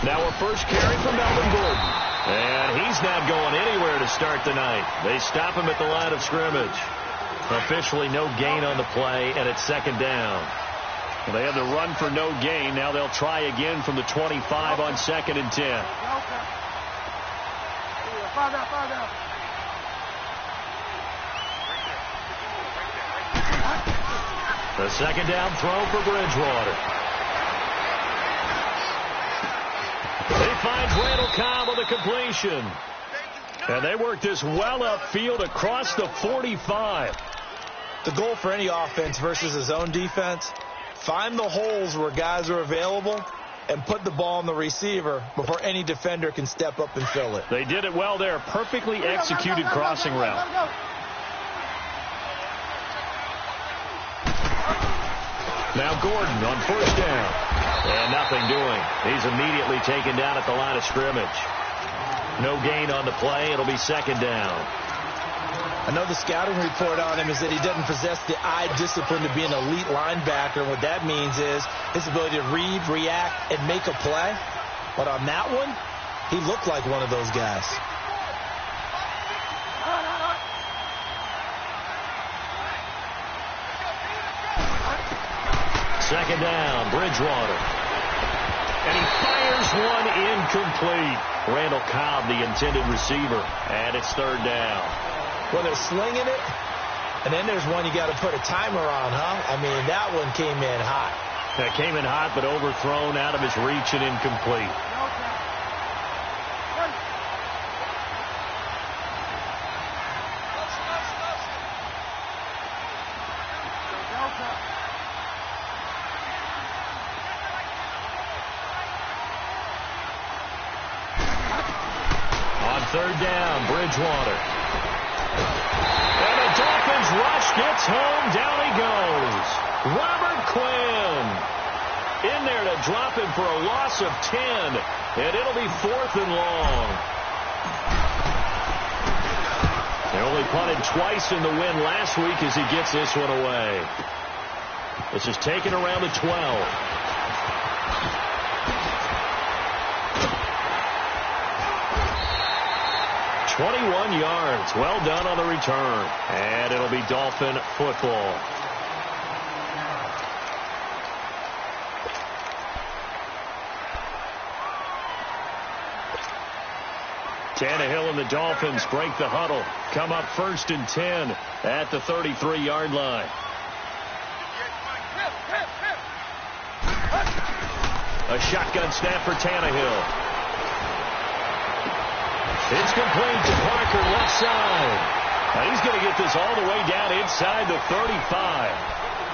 Now a first carry from Melvin Gordon. And he's not going anywhere to start the night. They stop him at the line of scrimmage. Officially no gain on the play, and it's second down. Well, they have the run for no gain. Now they'll try again from the 25 on 2nd and 10. The second down throw for Bridgewater. He finds Randall Cobb with a completion. And they work this well upfield across the 45. The goal for any offense versus his own defense, find the holes where guys are available and put the ball on the receiver before any defender can step up and fill it. They did it well there. Perfectly executed crossing route. Now Gordon on first down. And nothing doing. He's immediately taken down at the line of scrimmage. No gain on the play. It'll be second down. I know the scouting report on him is that he doesn't possess the eye discipline to be an elite linebacker. What that means is his ability to read, react, and make a play. But on that one, he looked like one of those guys. Second down, Bridgewater. And he fires one incomplete. Randall Cobb, the intended receiver. And it's third down. Well, they're slinging it, and then there's one you got to put a timer on, huh? I mean, that one came in hot. That came in hot, but overthrown out of his reach and incomplete. On third down, Bridgewater. And the Dolphins rush gets home. Down he goes. Robert Quinn in there to drop him for a loss of 10. And it'll be 4th and long. They only punted twice in the win last week as he gets this one away. This is taken around the 12. 21 yards. Well done on the return. And it'll be Dolphin football. Tannehill and the Dolphins break the huddle. Come up 1st and 10 at the 33-yard line. A shotgun snap for Tannehill. It's complete to Parker, left side. Now he's going to get this all the way down inside the 35.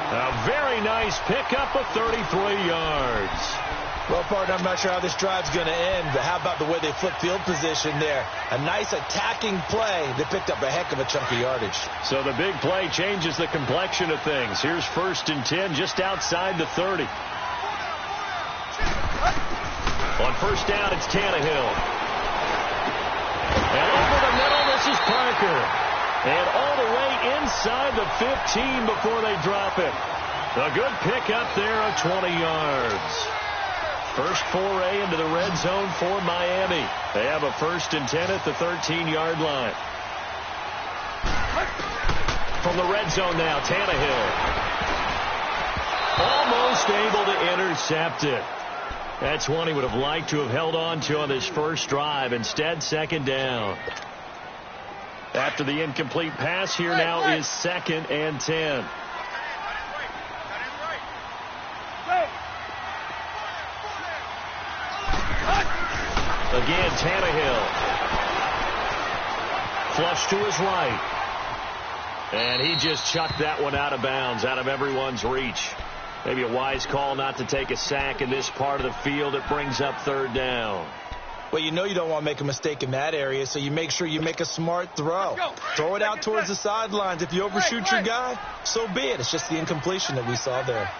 A very nice pickup of 33 yards. Well, partner, I'm not sure how this drive's going to end, but how about the way they flip field position there? A nice attacking play. They picked up a heck of a chunk of yardage. So the big play changes the complexion of things. Here's 1st and 10 just outside the 30. On first down, it's Tannehill. And over the middle, this is Parker. And all the way inside the 15 before they drop it. A good pickup there of 20 yards. First foray into the red zone for Miami. They have a 1st and 10 at the 13-yard line. From the red zone now, Tannehill. Almost able to intercept it. That's one he would have liked to have held on to on this first drive. Instead, second down. After the incomplete pass, here now is 2nd and 10. Again, Tannehill. Flush to his right. And he just chucked that one out of bounds, out of everyone's reach. Maybe a wise call not to take a sack in this part of the field. It brings up third down. Well, you know you don't want to make a mistake in that area, so you make sure you make a smart throw. Throw it out towards the sidelines. If you overshoot your guy, so be it. It's just the incompletion that we saw there.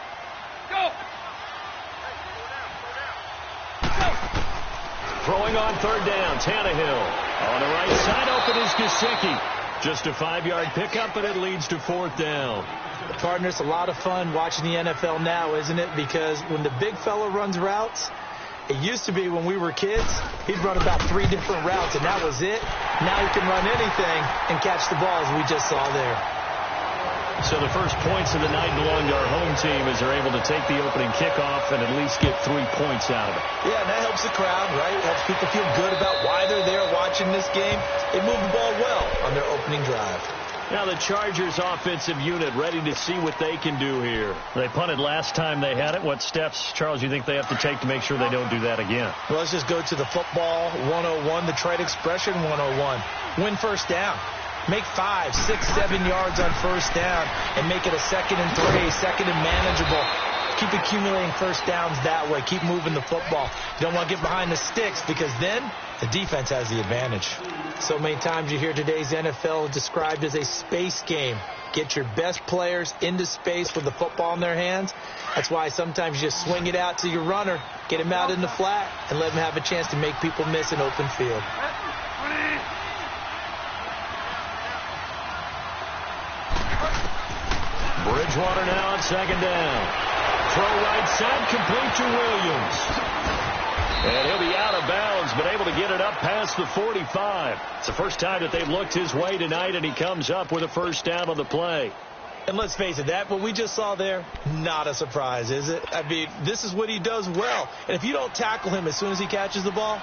Throwing on third down, Tannehill. On the right side, open is Gesicki. Just a 5-yard pickup, and it leads to 4th down. Partner, it's a lot of fun watching the NFL now, isn't it? Because when the big fella runs routes, It used to be when we were kids, he'd run about 3 different routes, and that was it. Now he can run anything and catch the ball, as we just saw there. So the first points of the night belong to our home team as they're able to take the opening kickoff and at least get 3 points out of it. Yeah, and that helps the crowd, right? It helps people feel good about why they're there watching this game. They move the ball well on their opening drive. Now the Chargers offensive unit ready to see what they can do here. They punted last time they had it. What steps, Charles, you think they have to take to make sure they don't do that again? Well, let's just go to the football 101, the trade expression 101. Win first down. Make 5, 6, 7 yards on first down and make it a 2nd and 3, 2nd and manageable. Keep accumulating first downs that way. Keep moving the football. You don't want to get behind the sticks because then the defense has the advantage. So many times you hear today's NFL described as a space game. Get your best players into space with the football in their hands. That's why sometimes you just swing it out to your runner, get him out in the flat, and let him have a chance to make people miss an open field. Bridgewater now on 2nd down. Throw right side, complete to Williams. And he'll be out of bounds, but able to get it up past the 45. It's the first time that they've looked his way tonight, and he comes up with a first down on the play. And let's face it, that what we just saw there, not a surprise, is it? I mean, this is what he does well. And if you don't tackle him as soon as he catches the ball,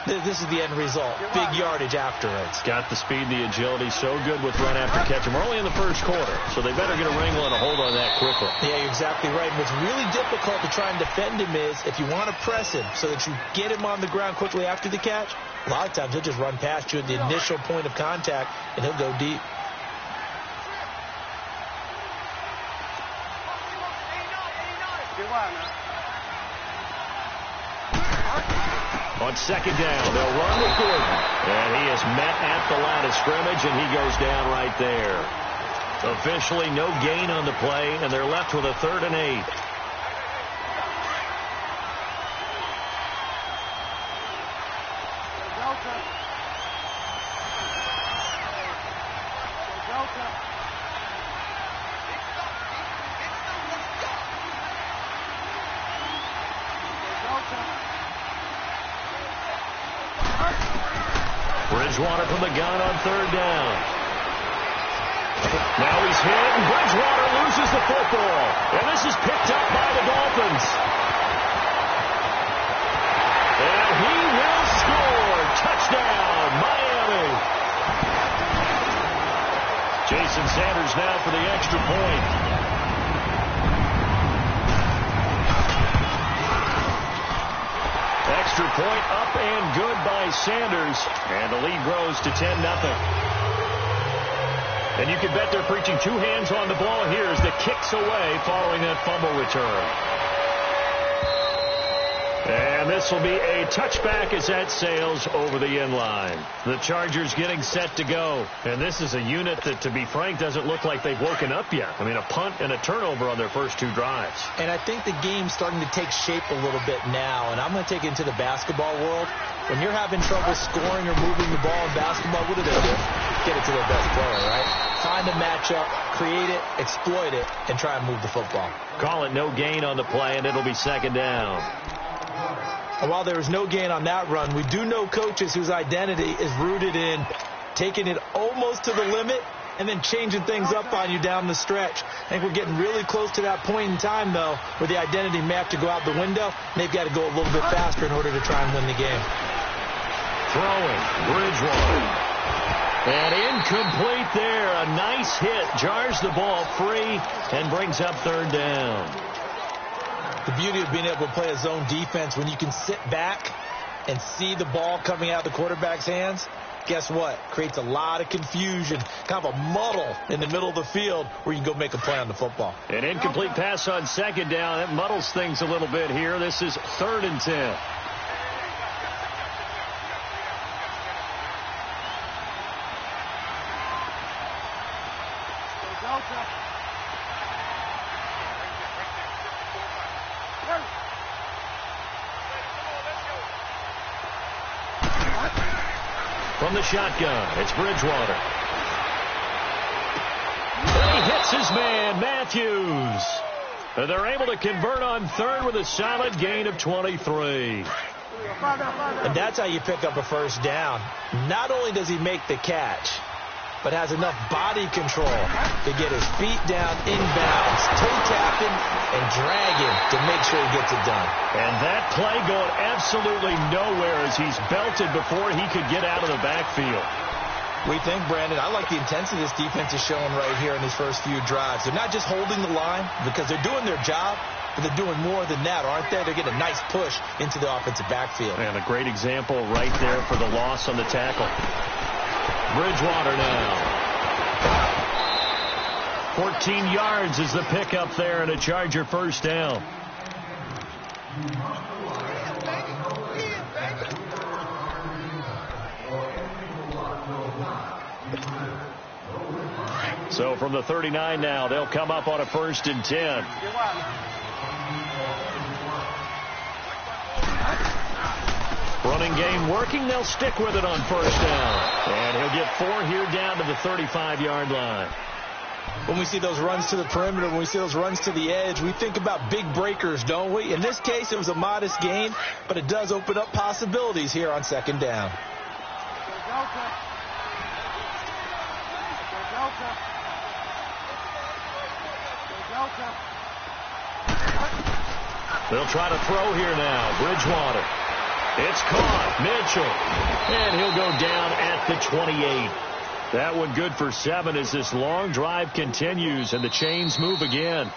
this is the end result. Big yardage afterwards. Got the speed, the agility, so good with run after catch. And we're only in the first quarter, so they better get a wrangle and a hold on that quickly. Yeah, you're exactly right. And what's really difficult to try and defend him is if you want to press him so that you get him on the ground quickly after the catch, a lot of times he'll just run past you at the initial point of contact, and he'll go deep. On 2nd down, they'll run with Gordon. And he is met at the line of scrimmage, and he goes down right there. Officially no gain on the play, and they're left with a 3rd and 8. Bridgewater from the gun on 3rd down. Now he's hit, and Bridgewater loses the football. And this is picked up by the Dolphins. And he will score. Touchdown, Miami. Jason Sanders now for the extra point. Extra point up and good by Sanders. And the lead grows to 10-0. And you can bet they're preaching 2 hands on the ball here as the kick's away following that fumble return. And this will be a touchback as that sails over the end line. The Chargers getting set to go. And this is a unit that, to be frank, doesn't look like they've woken up yet. I mean, a punt and a turnover on their first 2 drives. And I think the game's starting to take shape a little bit now. And I'm going to take it into the basketball world. When you're having trouble scoring or moving the ball in basketball, what do? Get it to their best player, right? Find a matchup, create it, exploit it, and try and move the football. Call it no gain on the play, and it'll be 2nd down. And while there was no gain on that run, we do know coaches whose identity is rooted in taking it almost to the limit and then changing things up on you down the stretch. I think we're getting really close to that point in time, though, where the identity may have to go out the window, and they've got to go a little bit faster in order to try and win the game. Throwing, Bridgewater. And incomplete there. A nice hit. Jars the ball free and brings up 3rd down. The beauty of being able to play a zone defense when you can sit back and see the ball coming out of the quarterback's hands, guess what? Creates a lot of confusion, kind of a muddle in the middle of the field where you can go make a play on the football. An incomplete pass on 2nd down. That muddles things a little bit here. This is 3rd and 10. From the shotgun, it's Bridgewater. He hits his man, Matthews. And they're able to convert on third with a solid gain of 23. And that's how you pick up a first down. Not only does he make the catch, but has enough body control to get his feet down inbounds, toe tap him, and drag him to make sure he gets it done. And that play going absolutely nowhere as he's belted before he could get out of the backfield. We think, Brandon, I like the intensity this defense is showing right here in these first few drives. They're not just holding the line because they're doing their job, but they're doing more than that, aren't they? They're getting a nice push into the offensive backfield. And a great example right there for the loss on the tackle. Bridgewater now. 14 yards is the pickup there and a Charger first down. So from the 39 now, they'll come up on a 1st and 10. Running game working. They'll stick with it on 1st down. And he'll get 4 here down to the 35-yard line. When we see those runs to the perimeter, when we see those runs to the edge, we think about big breakers, don't we? In this case, it was a modest gain, but it does open up possibilities here on 2nd down. They'll try to throw here now. Bridgewater. It's caught. Mitchell. And he'll go down at the 28. That one good for 7 as this long drive continues and the chains move again.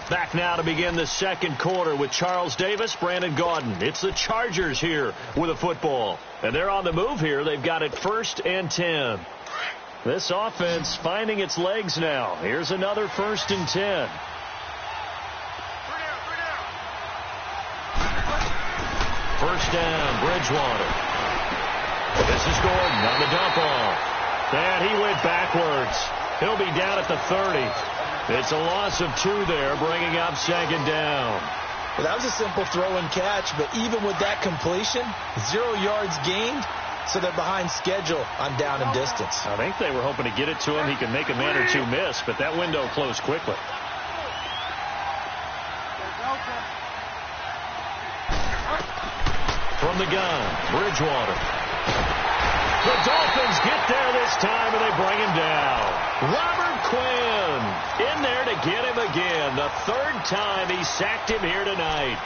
Back now to begin the 2nd quarter with Charles Davis, Brandon Gaudin. It's the Chargers here with a football. And they're on the move here. They've got it 1st and 10. This offense finding its legs now. Here's another 1st and 10. First down, Bridgewater. This is Gordon on the dump off. And he went backwards. He'll be down at the 30. It's a loss of 2 there, bringing up 2nd down. Well, that was a simple throw and catch, but even with that completion, 0 yards gained, so they're behind schedule on down and distance. I think they were hoping to get it to him. He could make a man or 2 miss, but that window closed quickly. From the gun, Bridgewater. The Dolphins get there this time, and they bring him down. Robert Quinn in there to get him again. The 3rd time he sacked him here tonight.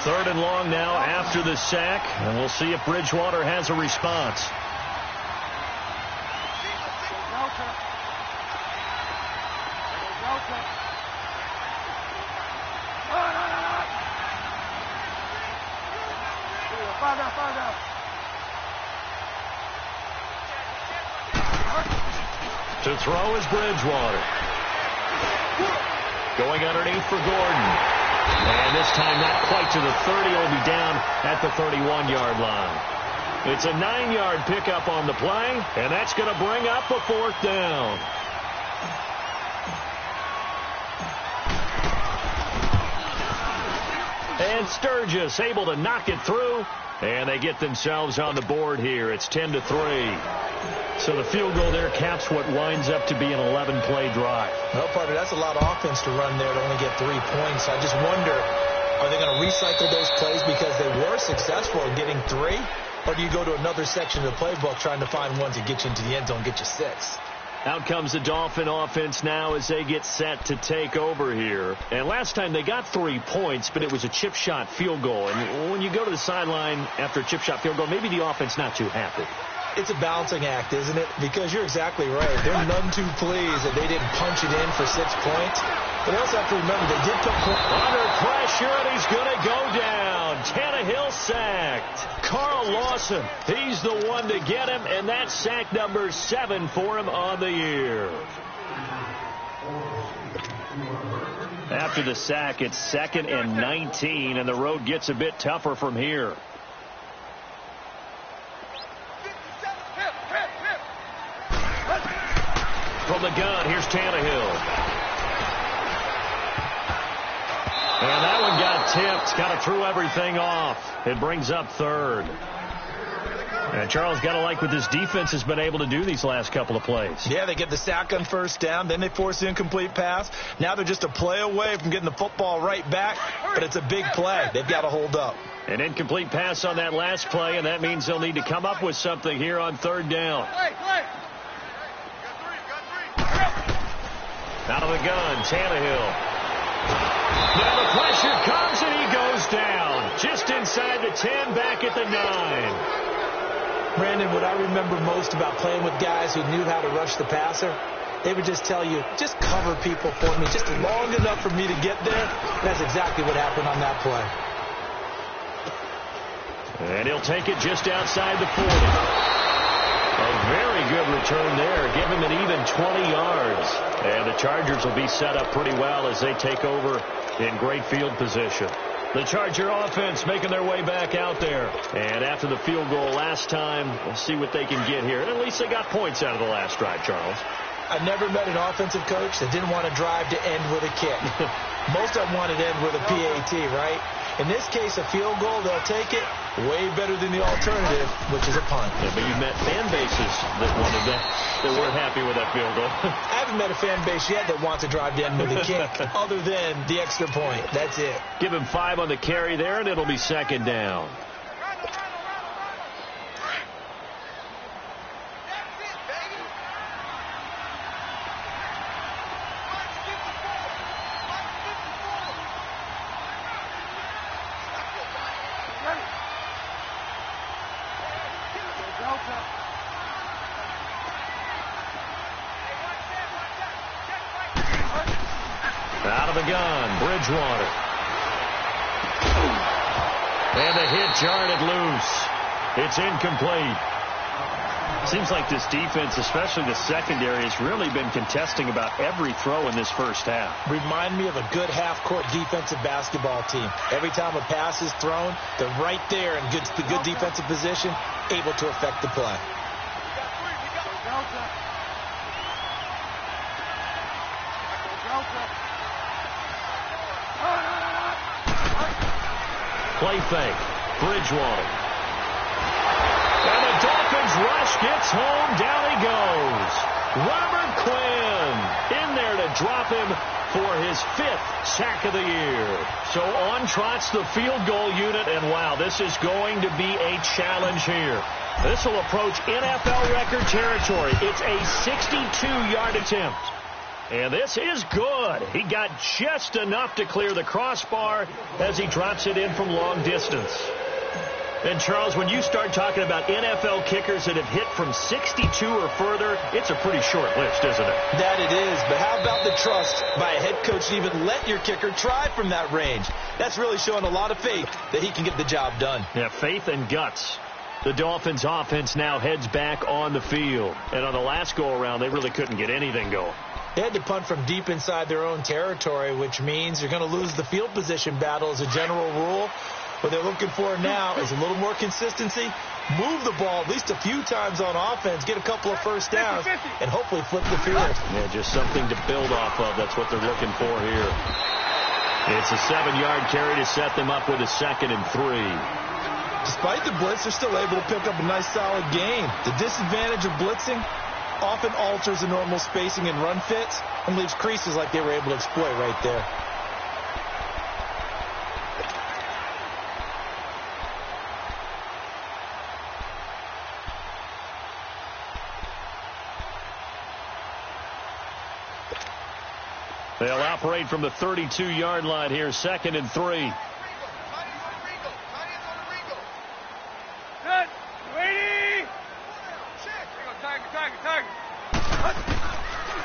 3rd and long now after the sack, and we'll see if Bridgewater has a response. To throw is Bridgewater. Going underneath for Gordon. And this time not quite to the 30. He'll be down at the 31-yard line. It's a 9-yard pickup on the play, and that's going to bring up a 4th down. And Sturgis able to knock it through, and they get themselves on the board here. It's 10-3. So the field goal there caps what winds up to be an 11-play drive. Well, partner, that's a lot of offense to run there to only get 3 points. I just wonder, are they going to recycle those plays because they were successful in getting 3? Or do you go to another section of the playbook trying to find one to get you into the end zone, get you 6? Out comes the Dolphin offense now as they get set to take over here. And last time they got 3 points, but it was a chip shot field goal. And when you go to the sideline after a chip shot field goal, maybe the offense not too happy. It's a balancing act, isn't it? Because you're exactly right. They're none too pleased that they didn't punch it in for 6 points. But they also have to remember they did put under pressure, and he's going to go down. Tannehill sacked. Carl Lawson, he's the one to get him, and that's sack number 7 for him on the year. After the sack, it's 2nd and 19, and the road gets a bit tougher from here. From the gun, here's Tannehill. And that one got tipped. Kind of threw everything off. It brings up 3rd. And Charles, got to like what this defense has been able to do these last couple of plays. Yeah, they get the sack on first down. Then they force the incomplete pass. Now they're just a play away from getting the football right back. But it's a big play. They've got to hold up. An incomplete pass on that last play, and that means they'll need to come up with something here on third down. Out of the gun, Tannehill. Now the pressure comes, and he goes down. Just inside the 10, back at the 9. Brandon, what I remember most about playing with guys who knew how to rush the passer, they would just tell you, just cover people for me, just long enough for me to get there. That's exactly what happened on that play. And he'll take it just outside the 40. A very good return there. Give him an even 20 yards. And the Chargers will be set up pretty well as they take over in great field position. The Charger offense making their way back out there. And after the field goal last time, we'll see what they can get here. And at least they got points out of the last drive, Charles. I never met an offensive coach that didn't want to drive to end with a kick. Most of them wanted to end with a PAT, right? In this case, a field goal, they'll take it. Way better than the alternative, which is a punt. Yeah, but you met fan bases that wanted that weren't happy with that field goal. I haven't met a fan base yet that wants to drive to end with a kick, other than the extra point. That's it. Give him 5 on the carry there, and it'll be second down. Out of the gun, Bridgewater. And the hit jarred it loose. It's incomplete. Seems like this defense, especially the secondary, has really been contesting about every throw in this first half. Remind me of a good half-court defensive basketball team. Every time a pass is thrown, they're right there in the good defensive position, able to affect the play. Play fake. Bridgewater. And the Dolphins rush gets home. Down he goes. Robert Quinn in there to drop him for his 5th sack of the year. So on trots the field goal unit, and wow, this is going to be a challenge here. This will approach NFL record territory. It's a 62-yard attempt. And this is good. He got just enough to clear the crossbar as he drops it in from long distance. And, Charles, when you start talking about NFL kickers that have hit from 62 or further, it's a pretty short list, isn't it? That it is. But how about the trust by a head coach to even let your kicker try from that range? That's really showing a lot of faith that he can get the job done. Yeah, faith and guts. The Dolphins offense now heads back on the field. And on the last go-around, they really couldn't get anything going. They had to punt from deep inside their own territory, which means you're going to lose the field position battle as a general rule. What they're looking for now is a little more consistency, move the ball at least a few times on offense, get a couple of first downs, and hopefully flip the field. Yeah, just something to build off of. That's what they're looking for here. It's a 7-yard carry to set them up with a 2nd and 3. Despite the blitz, they're still able to pick up a nice solid gain. The disadvantage of blitzing often alters the normal spacing and run fits and leaves creases like they were able to exploit right there. They'll operate from the 32-yard line here, 2nd and 3.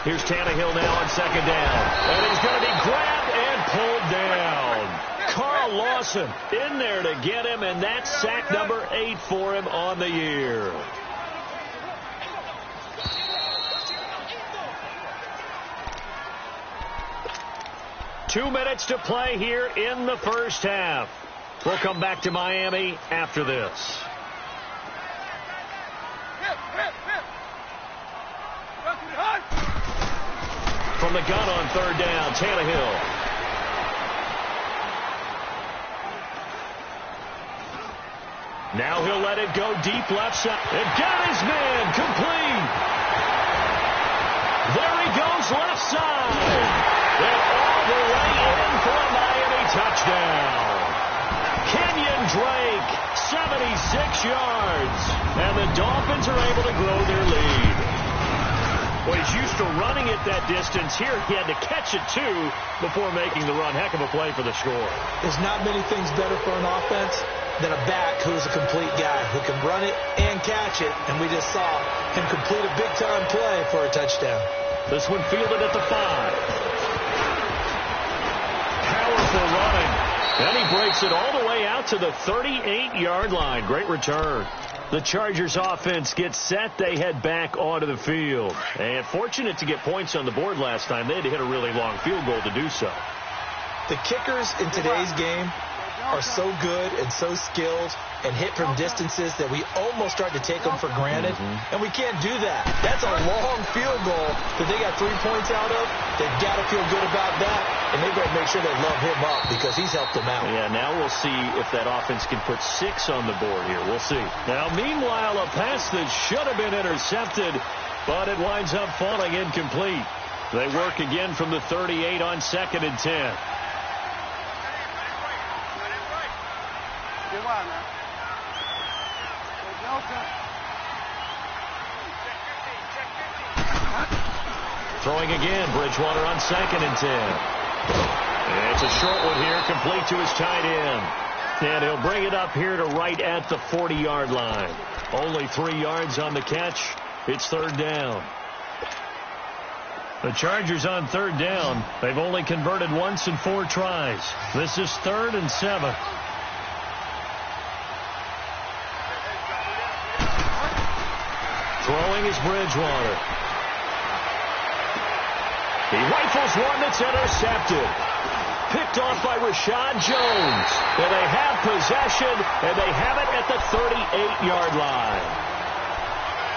Here's Tannehill now on 2nd down. And he's going to be grabbed and pulled down. Carl Lawson in there to get him, and that's sack number 8 for him on the year. Two minutes to play here in the first half. We'll come back to Miami after this. From the gun on 3rd down, Tannehill. Now he'll let it go deep left side. And got his man complete. There he goes left side. And all the way in for a Miami touchdown. Kenyon Drake, 76 yards. And the Dolphins are able to grow their lead. Well, he's used to running it that distance. Here he had to catch it, too, before making the run. Heck of a play for the score. There's not many things better for an offense than a back who's a complete guy who can run it and catch it. And we just saw him complete a big-time play for a touchdown. This one fielded at the 5. Powerful running. And he breaks it all the way out to the 38-yard line. Great return. The Chargers offense gets set. They head back onto the field. And fortunate to get points on the board last time. They had to hit a really long field goal to do so. The kickers in today's game are so good and so skilled and hit from distances that we almost start to take them for granted. And we can't do that. That's a long field goal that they got 3 points out of. They've got to feel good about that. And they've got to make sure they love him up because he's helped them out. Yeah, now we'll see if that offense can put 6 on the board here. We'll see. Now, meanwhile, a pass that should have been intercepted, but it winds up falling incomplete. They work again from the 38 on 2nd and 10. Throwing again, Bridgewater on 2nd and 10. And it's a short one here, complete to his tight end. And he'll bring it up here to right at the 40-yard line. Only 3 yards on the catch. It's 3rd down. The Chargers on 3rd down. They've only converted once in 4 tries. This is 3rd and 7. Throwing is Bridgewater. He rifles one that's intercepted. Picked off by Rashad Jones. And they have possession, and they have it at the 38-yard line.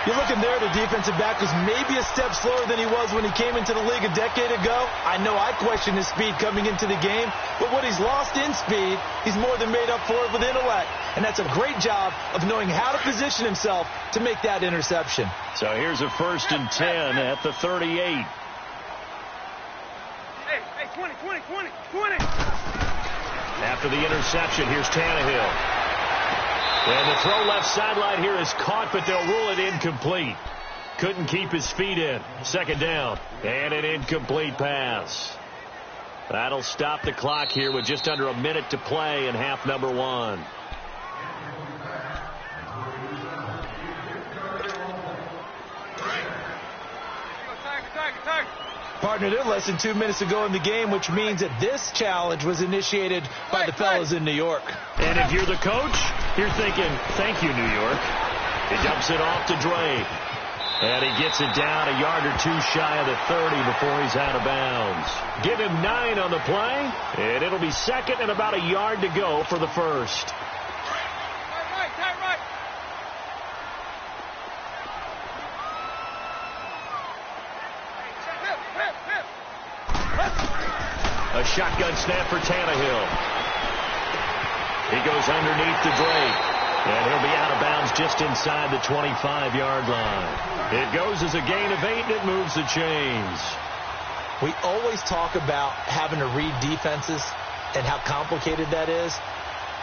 You're looking there, the defensive back was maybe a step slower than he was when he came into the league a decade ago. I know I questioned his speed coming into the game, but what he's lost in speed, he's more than made up for it with intellect. And that's a great job of knowing how to position himself to make that interception. So here's a 1st and 10 at the 38. Hey, 20. After the interception, here's Tannehill. And the throw left sideline here is caught, but they'll rule it incomplete. Couldn't keep his feet in. 2nd down. And an incomplete pass. That'll stop the clock here with just under a minute to play in half number 1. Partner, they're less than 2 minutes to go in the game, which means that this challenge was initiated by the fellas in New York. And if you're the coach, you're thinking, thank you, New York. He dumps it off to Drake. And he gets it down a yard or 2 shy of the 30 before he's out of bounds. Give him 9 on the play, and it'll be 2nd and about a yard to go for the 1st. A shotgun snap for Tannehill. He goes underneath to Drake. And he'll be out of bounds just inside the 25-yard line. It goes as a gain of 8, and it moves the chains. We always talk about having to read defenses and how complicated that is.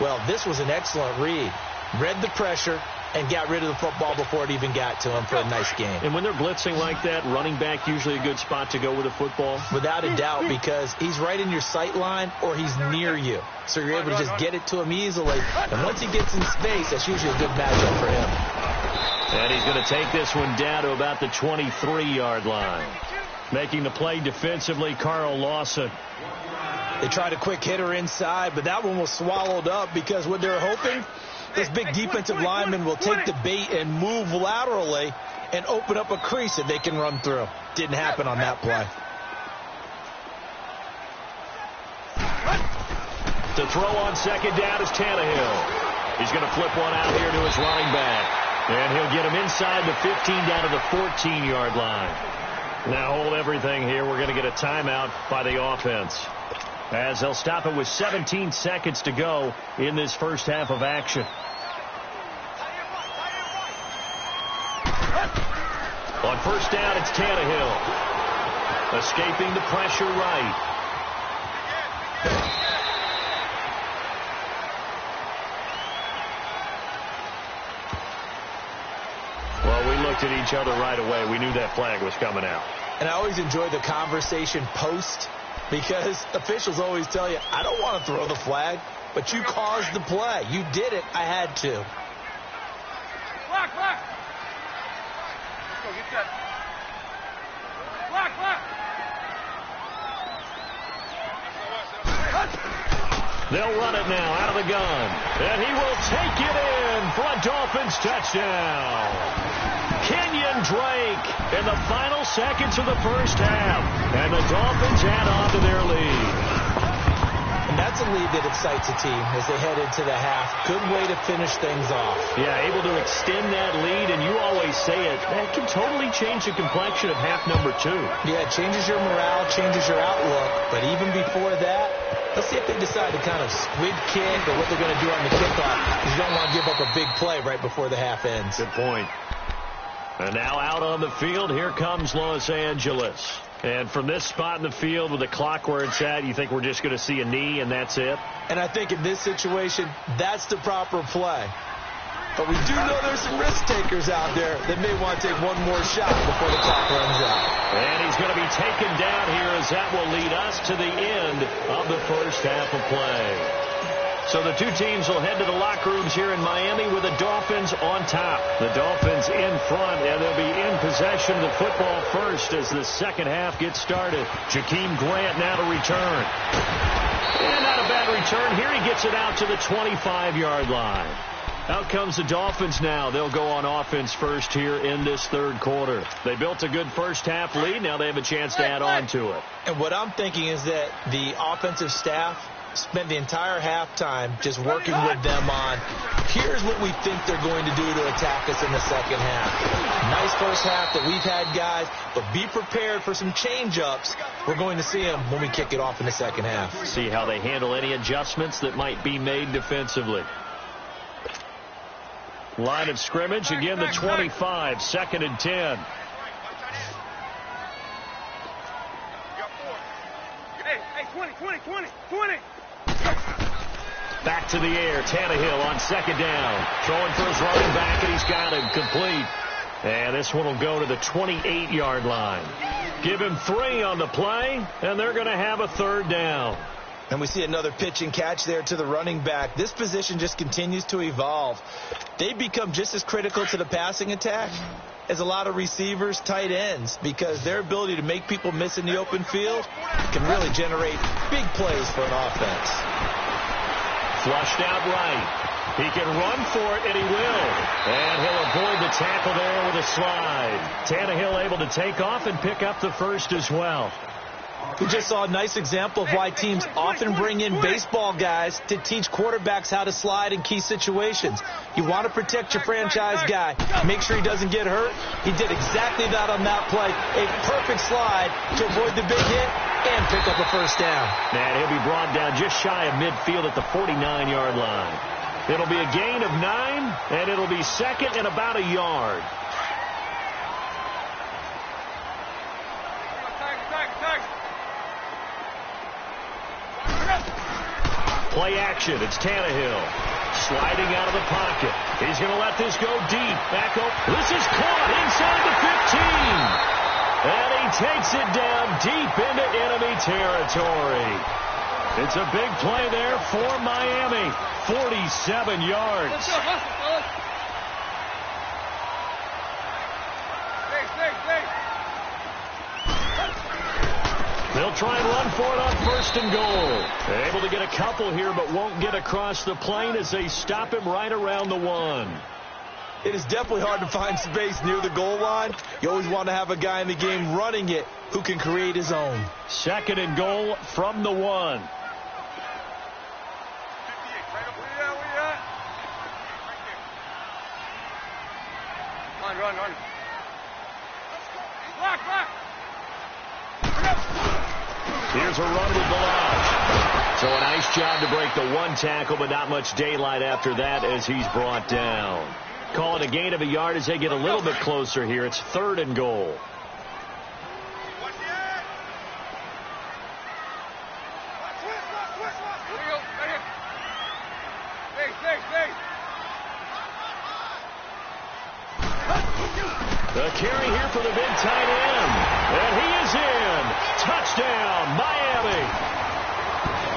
Well, this was an excellent read. Read the pressure and got rid of the football before it even got to him for a nice game. And when they're blitzing like that, running back usually a good spot to go with the football? Without a doubt, because he's right in your sight line or he's near you. So you're able to just get it to him easily. And once he gets in space, that's usually a good matchup for him. And he's going to take this one down to about the 23-yard line. Making the play defensively, Carl Lawson. They tried a quick hitter inside, but that one was swallowed up because what they're hoping, this big defensive lineman will take the bait and move laterally and open up a crease that they can run through. Didn't happen on that play. To throw on 2nd down is Tannehill. He's going to flip one out here to his running back. And he'll get him inside the 15 down to the 14-yard line. Now hold everything here. We're going to get a timeout by the offense, as they'll stop it with 17 seconds to go in this first half of action. first down, it's Tannehill. Escaping the pressure right. Well, we looked at each other right away. We knew that flag was coming out. And I always enjoy the conversation post, because officials always tell you, I don't want to throw the flag, but you caused the play. You did it. I had to. Block, block. Let's go, get that. Block, block. They'll run it now out of the gun. And he will take it in for a Dolphins touchdown. Kenyon Drake in the final seconds of the first half. And the Dolphins add on to their lead. And that's a lead that excites a team as they head into the half. Good way to finish things off. Yeah, able to extend that lead, and you always say it, that can totally change the complexion of half number 2. Yeah, it changes your morale, changes your outlook. But even before that, let's see if they decide to kind of squib kick or what they're going to do on the kickoff, because you don't want to give up a big play right before the half ends. Good point. And now out on the field, here comes Los Angeles. And from this spot in the field with the clock where it's at, you think we're just going to see a knee and that's it? And I think in this situation, that's the proper play. But we do know there's some risk takers out there that may want to take one more shot before the clock runs out. And he's going to be taken down here as that will lead us to the end of the first half of play. So the two teams will head to the locker rooms here in Miami with the Dolphins on top. The Dolphins in front, and they'll be in possession of the football first as the second half gets started. Jakeem Grant now to return. And not a bad return. Here he gets it out to the 25-yard line. Out comes the Dolphins now. They'll go on offense first here in this third quarter. They built a good first half lead. Now they have a chance to add on to it. And what I'm thinking is that the offensive staff spent the entire halftime just working with them on, here's what we think they're going to do to attack us in the second half. Nice first half that we've had, guys, but be prepared for some change-ups. We're going to see them when we kick it off in the second half. See how they handle any adjustments that might be made defensively. Line of scrimmage, again the 25, 2nd and 10. Hey, 20. Back to the air, Tannehill on 2nd down. Throwing for his running back, and he's got him complete. And this one will go to the 28-yard line. Give him 3 on the play, and they're going to have a 3rd down. And we see another pitch and catch there to the running back. This position just continues to evolve. They become just as critical to the passing attack as a lot of receivers, tight ends, because their ability to make people miss in the open field can really generate big plays for an offense. Flushed out right. He can run for it, and he will. And he'll avoid the tackle there with a slide. Tannehill able to take off and pick up the first as well. We just saw a nice example of why teams often bring in baseball guys to teach quarterbacks how to slide in key situations. You want to protect your franchise guy. Make sure he doesn't get hurt. He did exactly that on that play. A perfect slide to avoid the big hit and pick up a first down. And he'll be brought down just shy of midfield at the 49-yard line. It'll be a gain of 9, and it'll be 2nd and about a yard. Play action. It's Tannehill sliding out of the pocket. He's going to let this go deep. Back up. This is caught inside the 15. And he takes it down deep into enemy territory. It's a big play there for Miami. 47 yards. They'll try and run for it on 1st and goal. They're able to get a couple here, but won't get across the plane as they stop him right around the 1. It is definitely hard to find space near the goal line. You always want to have a guy in the game running it who can create his own. 2nd and goal from the 1. Run. Block. Here's a run with Balazs. So a nice job to break the 1 tackle, but not much daylight after that as he's brought down. Call it a gain of a yard as they get a little bit closer here. It's 3rd and goal. The carry here for the big tight end. And he is in. Touchdown, Miami.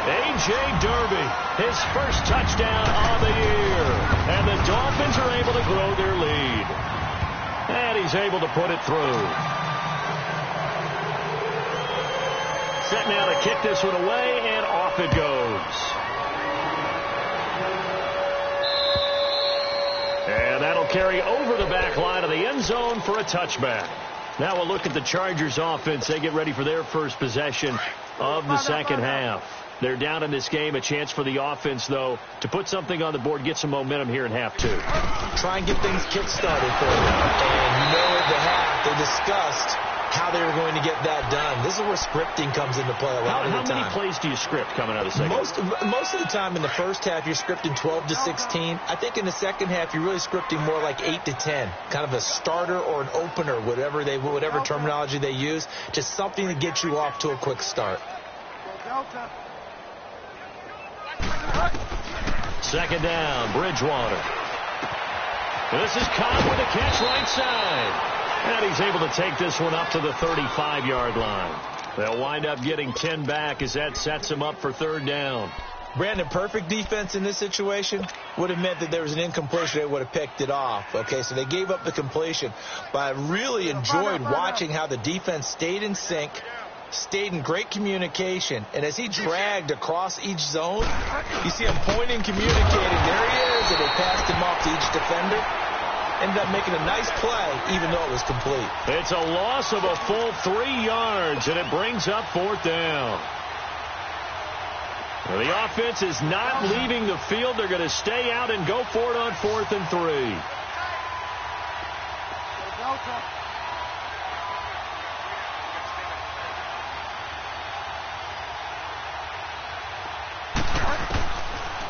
A.J. Derby, his first touchdown of the year. And the Dolphins are able to grow their lead. And he's able to put it through. Set now to kick this one away, and off it goes. And that'll carry over the back line of the end zone for a touchback. Now we'll look at the Chargers offense. They get ready for their first possession of the second half. They're down in this game. A chance for the offense, though, to put something on the board, get some momentum here in half 2. Try and get things kick-started for them. And you know at the half, they discussed how they were going to get that done. This is where scripting comes into play a lot of the time. How many plays do you script coming out of the second? Most of the time in the first half, you're scripting 12 to 16. I think in the second half, you're really scripting more like 8 to 10. Kind of a starter or an opener, whatever terminology they use, just something to get you off to a quick start. Second down, Bridgewater. This is Cobb with a catch right side. And he's able to take this one up to the 35-yard line. They'll wind up getting 10 back as that sets him up for 3rd down. Brandon, perfect defense in this situation would have meant that there was an incompletion. They would have picked it off. Okay, so they gave up the completion. But I really enjoyed watching how the defense stayed in sync, stayed in great communication. And as he dragged across each zone, you see him pointing, communicating. There he is, and they passed him off to each defender. Ended up making a nice play, even though it was complete. It's a loss of a full 3 yards, and it brings up 4th down. Well, the offense is not leaving the field. They're going to stay out and go for it on 4th and 3.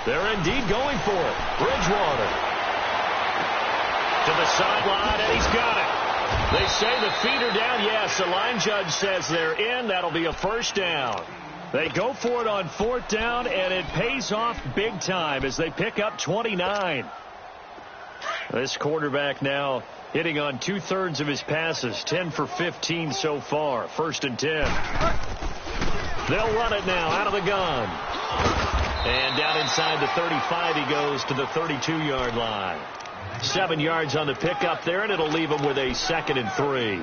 They're indeed going for it. Bridgewater to the sideline, and he's got it. They say the feet are down. Yes, the line judge says they're in. That'll be a 1st down. They go for it on 4th down, and it pays off big time as they pick up 29. This quarterback now hitting on 2/3 of his passes, 10 for 15 so far. 1st and 10. They'll run it now out of the gun. And down inside the 35, he goes to the 32-yard line. 7 yards on the pickup there, and it'll leave him with a 2nd and 3.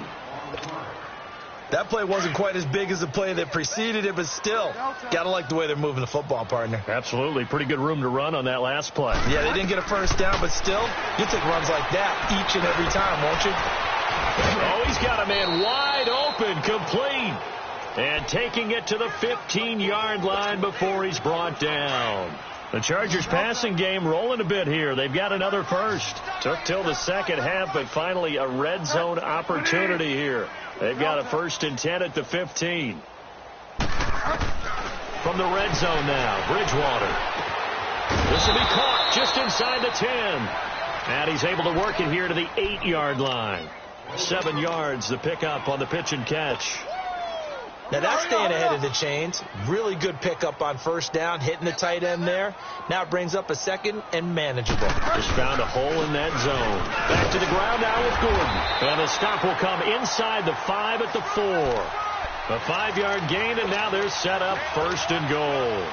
That play wasn't quite as big as the play that preceded it, but still, got to like the way they're moving the football, partner. Absolutely. Pretty good room to run on that last play. Yeah, they didn't get a 1st down, but still, you take runs like that each and every time, won't you? Oh, he's got a man wide open, complete. And taking it to the 15-yard line before he's brought down. The Chargers passing game rolling a bit here. They've got another 1st. Took till the second half, but finally a red zone opportunity here. They've got a 1st and 10 at the 15. From the red zone now, Bridgewater. This will be caught just inside the 10. And he's able to work it here to the 8-yard line. 7 yards, the pickup on the pitch and catch. Now that's staying ahead of the chains. Really good pickup on 1st down, hitting the tight end there. Now it brings up a 2nd and manageable. Just found a hole in that zone. Back to the ground now with Gordon. And the stop will come inside the 5 at the 4. A 5-yard gain, and now they're set up 1st and goal.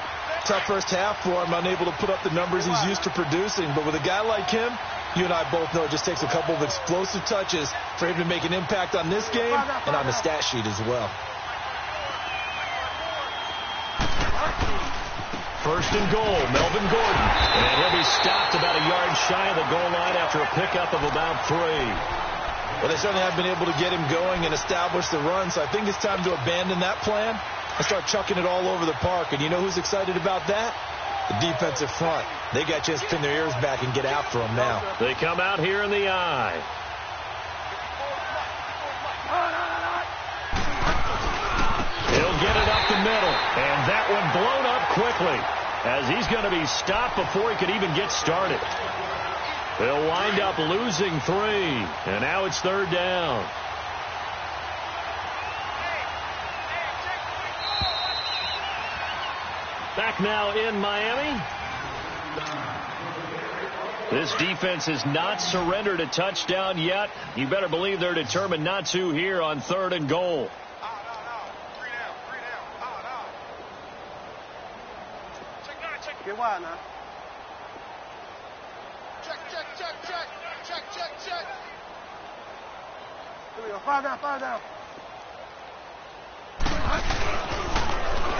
Tough first half for him, unable to put up the numbers he's used to producing. But with a guy like him, you and I both know it just takes a couple of explosive touches for him to make an impact on this game and on the stat sheet as well. 1st and goal, Melvin Gordon. And he'll be stopped about a yard shy of the goal line after a pickup of about 3. Well, they certainly have been able to get him going and establish the run, so I think it's time to abandon that plan and start chucking it all over the park. And you know who's excited about that? The defensive front. They got a chance to pin their ears back and get after him now. They come out here in the eye. He'll get it up the middle, and that one blown up quickly as he's going to be stopped before he could even get started. They'll wind up losing 3, and now it's 3rd down. Back now in Miami. This defense has not surrendered a touchdown yet. You better believe they're determined not to here on 3rd and goal. Get wide now. Check. Here we go. 5 down.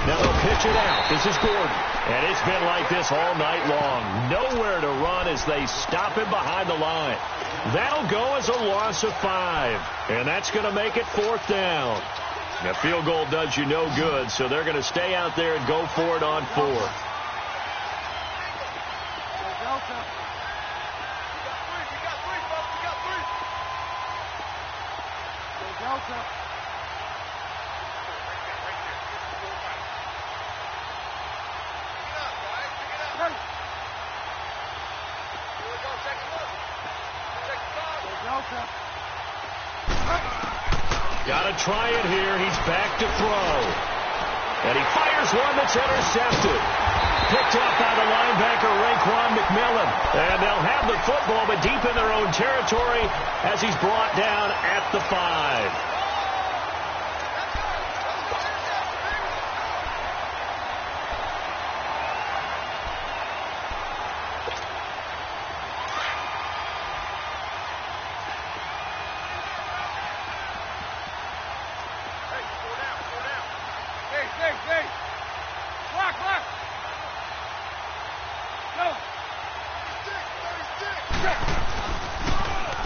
Now they'll pitch it out. This is Gordon. And it's been like this all night long. Nowhere to run as they stop him behind the line. That'll go as a loss of 5. And that's going to make it 4th down. A field goal does you no good, so they're going to stay out there and go for it on 4th. Got to try it here. He's back to throw. And he fires one that's intercepted. Picked off by the linebacker, Raekwon McMillan. And they'll have the football, but deep in their own territory as he's brought down at the 5.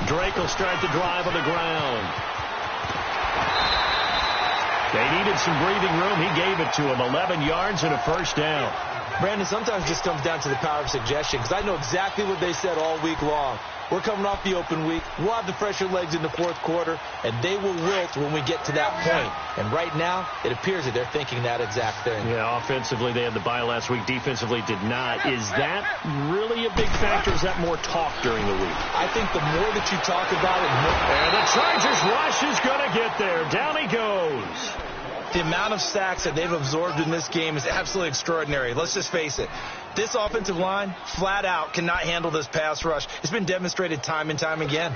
Drake will start the drive on the ground. They needed some breathing room. He gave it to him. 11 yards and a 1st down. Brandon, sometimes it just comes down to the power of suggestion, because I know exactly what they said all week long. We're coming off the open week. We'll have the fresher legs in the 4th quarter, and they will wilt when we get to that point. And right now, it appears that they're thinking that exact thing. Yeah, offensively, they had the bye last week. Defensively, did not. Is that really a big factor? Is that more talk during the week? I think the more that you talk about it, and the Chargers rush is going to get there. Down he goes. The amount of sacks that they've absorbed in this game is absolutely extraordinary. Let's just face it. This offensive line, flat out, cannot handle this pass rush. It's been demonstrated time and time again.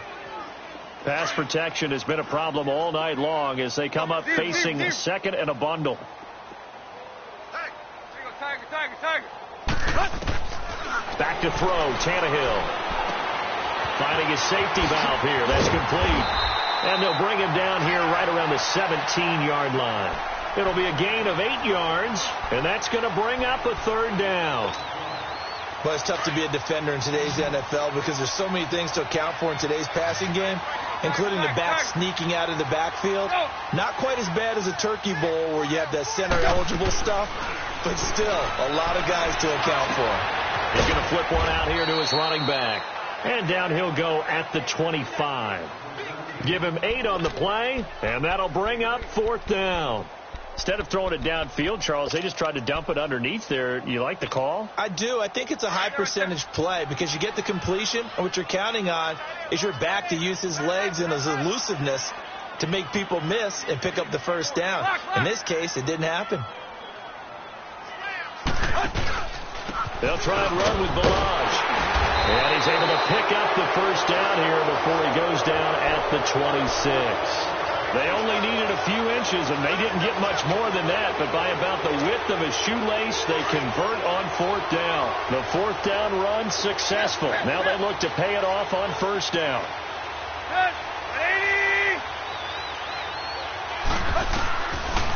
Pass protection has been a problem all night long as they come up facing 2nd and a bundle. Tiger. Back to throw, Tannehill. Finding his safety valve here. That's complete. And they'll bring him down here right around the 17-yard line. It'll be a gain of 8 yards, and that's going to bring up a 3rd down. Well, it's tough to be a defender in today's NFL because there's so many things to account for in today's passing game, including the back sneaking out of the backfield. Not quite as bad as a turkey bowl where you have that center-eligible stuff, but still a lot of guys to account for. He's going to flip one out here to his running back. And down he'll go at the 25. Give him 8 on the play, and that'll bring up 4th down. Instead of throwing it downfield, Charles, they just tried to dump it underneath there. You like the call? I do. I think it's a high percentage play because you get the completion, and what you're counting on is your back to use his legs and his elusiveness to make people miss and pick up the 1st down. In this case, it didn't happen. They'll try and run with Balaj. And he's able to pick up the 1st down here before he goes down at the 26. They only needed a few inches, and they didn't get much more than that. But by about the width of a shoelace, they convert on 4th down. The 4th down run successful. Now they look to pay it off on 1st down.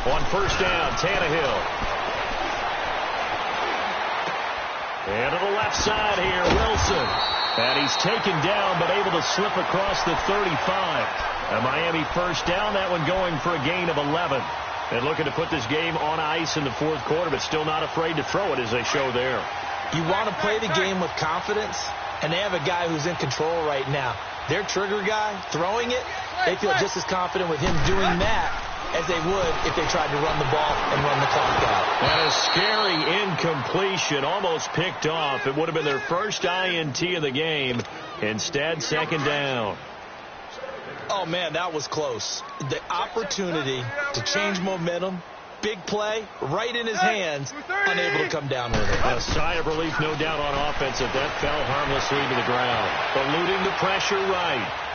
On 1st down, Tannehill. And to the left side here, Wilson. And he's taken down, but able to slip across the 35. A Miami 1st down, that one going for a gain of 11. And looking to put this game on ice in the 4th quarter, but still not afraid to throw it as they show there. You want to play the game with confidence, and they have a guy who's in control right now. Their trigger guy, throwing it, they feel just as confident with him doing that as they would if they tried to run the ball and run the clock out. And a scary incompletion, almost picked off. It would have been their first INT of the game. Instead, second down. Oh, man, that was close. The opportunity to change momentum, big play, right in his hands, unable to come down with it. A sigh of relief, no doubt, on offense that that fell harmlessly to the ground. Eluding the pressure right.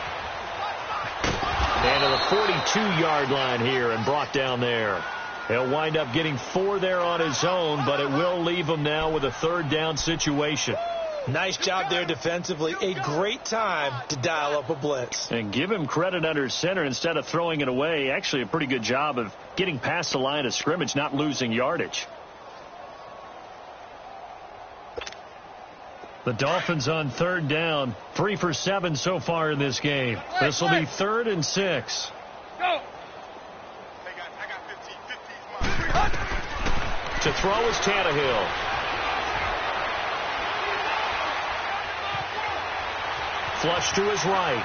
And to the 42-yard line here and brought down there. He'll wind up getting 4 there on his own, but it will leave him now with a third down situation. Nice job there defensively. A great time to dial up a blitz. And give him credit under center instead of throwing it away. Actually, a pretty good job of getting past the line of scrimmage, not losing yardage. The Dolphins on third down, 3 for 7 so far in this game. This will be 3rd and 6. Go. To throw is Tannehill. Flush to his right.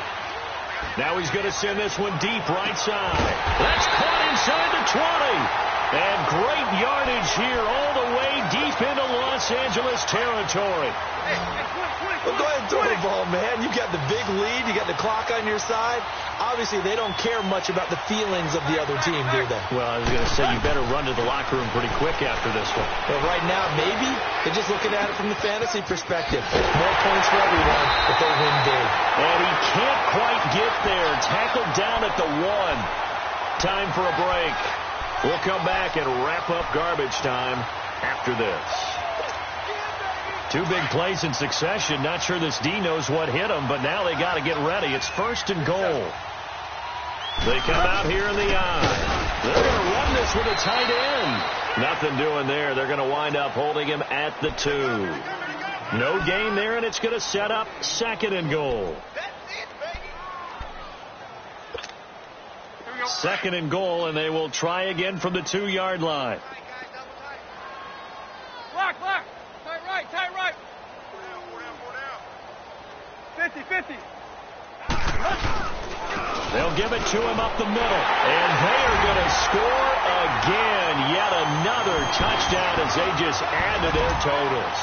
Now he's going to send this one deep right side. That's caught inside the 20. And great yardage here all the way deep into Los Angeles territory. Well, go ahead and throw the ball, man. You got the big lead. You got the clock on your side. Obviously, they don't care much about the feelings of the other team, do they? Well, I was going to say you better run to the locker room pretty quick after this one. But right now, maybe they're just looking at it from the fantasy perspective. More points for everyone if they win big. And he can't quite get there. Tackled down at the 1. Time for a break. We'll come back and wrap up garbage time after this. 2 big plays in succession. Not sure this D knows what hit them, but now they got to get ready. It's 1st and goal. They come out here in the eye. They're going to run this with a tight end. Nothing doing there. They're going to wind up holding him at the 2. No gain there, and it's going to set up 2nd and goal. 2nd and goal, and they will try again from the 2-yard line. Lock. Tight right. 50. They'll give it to him up the middle. And they are going to score again. Yet another touchdown as they just add to their totals.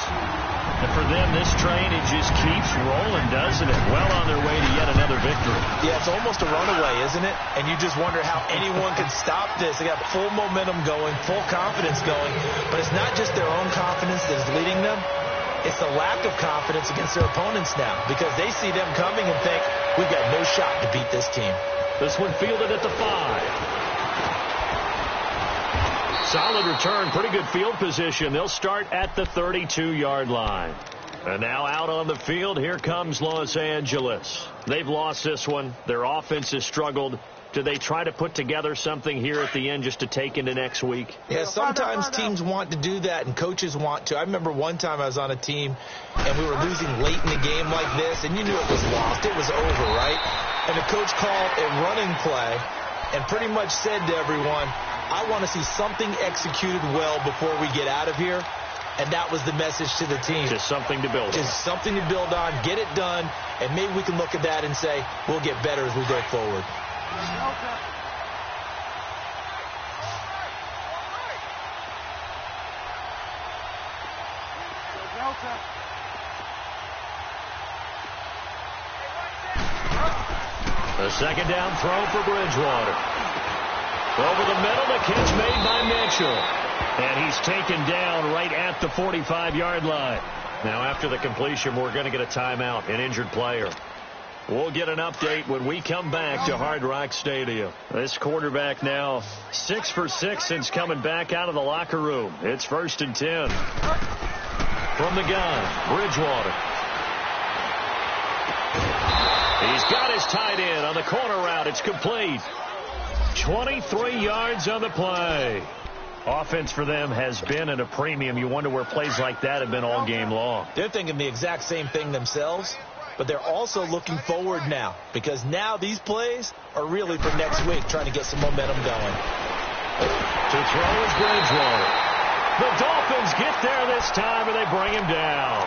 And for them, this train, it just keeps rolling, doesn't it? Well on their way to yet another victory. Yeah, it's almost a runaway, isn't it? And you just wonder how anyone can stop this. They got full momentum going, full confidence going. But it's not just their own confidence that is leading them. It's the lack of confidence against their opponents now, because they see them coming and think, we've got no shot to beat this team. This one fielded at the 5. Solid return, pretty good field position. They'll start at the 32-yard line. And now out on the field, here comes Los Angeles. They've lost this one. Their offense has struggled. Do they try to put together something here at the end just to take into next week? Yeah, sometimes teams want to do that and coaches want to. I remember one time I was on a team and we were losing late in the game like this, and you knew it was lost. It was over, right? And the coach called a running play and pretty much said to everyone, I want to see something executed well before we get out of here. And that was the message to the team. Just something to build on. Just something to build on, get it done, and maybe we can look at that and say, we'll get better as we go forward. The second down throw for Bridgewater. Over the middle, the catch made by Mitchell. And he's taken down right at the 45-yard line. Now, after the completion, we're going to get a timeout, an injured player. We'll get an update when we come back to Hard Rock Stadium. This quarterback now 6 for 6 since coming back out of the locker room. It's 1st and 10. From the gun, Bridgewater. He's got his tight end on the corner route. It's complete. 23 yards on the play. Offense for them has been at a premium. You wonder where plays like that have been all game long. They're thinking the exact same thing themselves, but they're also looking forward now, because now these plays are really for next week, trying to get some momentum going. To throw is Bridgewater. The Dolphins get there this time, and they bring him down.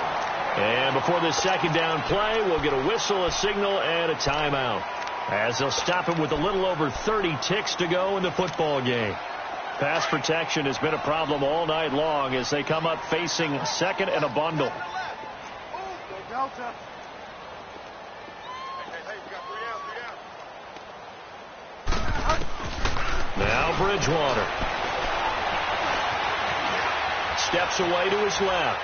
And before this second down play, we'll get a whistle, a signal, and a timeout. as they'll stop him with a little over 30 ticks to go in the football game. Pass protection has been a problem all night long as they come up facing second and a bundle. Now Bridgewater. Steps away to his left.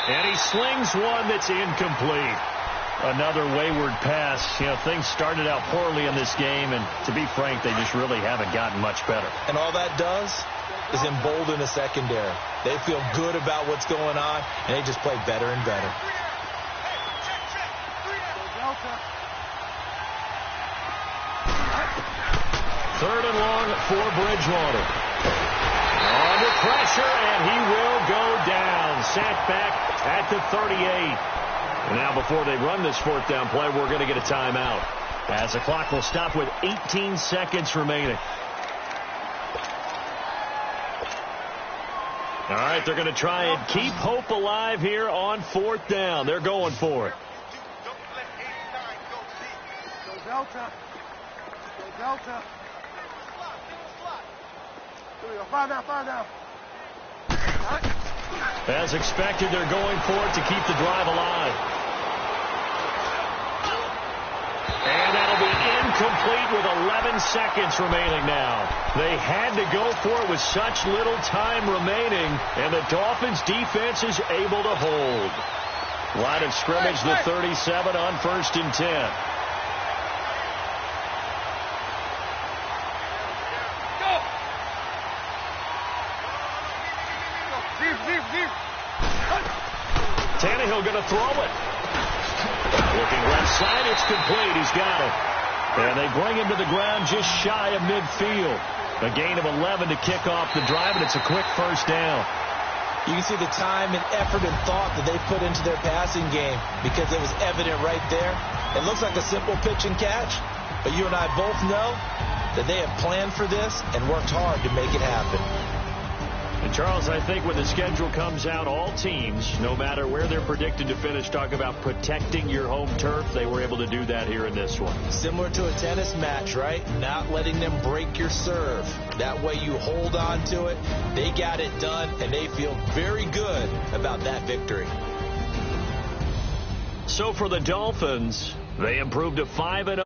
And he slings one that's incomplete. Another wayward pass. You know, things started out poorly in this game, and to be frank, they just really haven't gotten much better. And all that does is embolden the secondary. They feel good about what's going on, and they just play better and better. Third and long for Bridgewater. Under pressure, and he will go down. Sacked back at the 38. And now before they run this fourth down play, we're going to get a timeout, as the clock will stop with 18 seconds remaining. All right, they're going to try and keep hope alive here on fourth down. They're going for it. Go Delta. Go Delta. Here we go. Find out. As expected, they're going for it to keep the drive alive. And that'll be incomplete with 11 seconds remaining now. They had to go for it with such little time remaining, and the Dolphins defense is able to hold. Line of scrimmage, the 37 on 1st and 10. Tannehill going to throw it. Looking left side, it's complete. He's got it. And they bring him to the ground just shy of midfield. A gain of 11 to kick off the drive, and it's a quick first down. You can see the time and effort and thought that they put into their passing game because it was evident right there. It looks like a simple pitch and catch, but you and I both know that they have planned for this and worked hard to make it happen. And Charles, I think when the schedule comes out, all teams, no matter where they're predicted to finish, talk about protecting your home turf. They were able to do that here in this one. Similar to a tennis match, right? Not letting them break your serve. That way you hold on to it. They got it done, and they feel very good about that victory. So for the Dolphins, they improved to 5-0.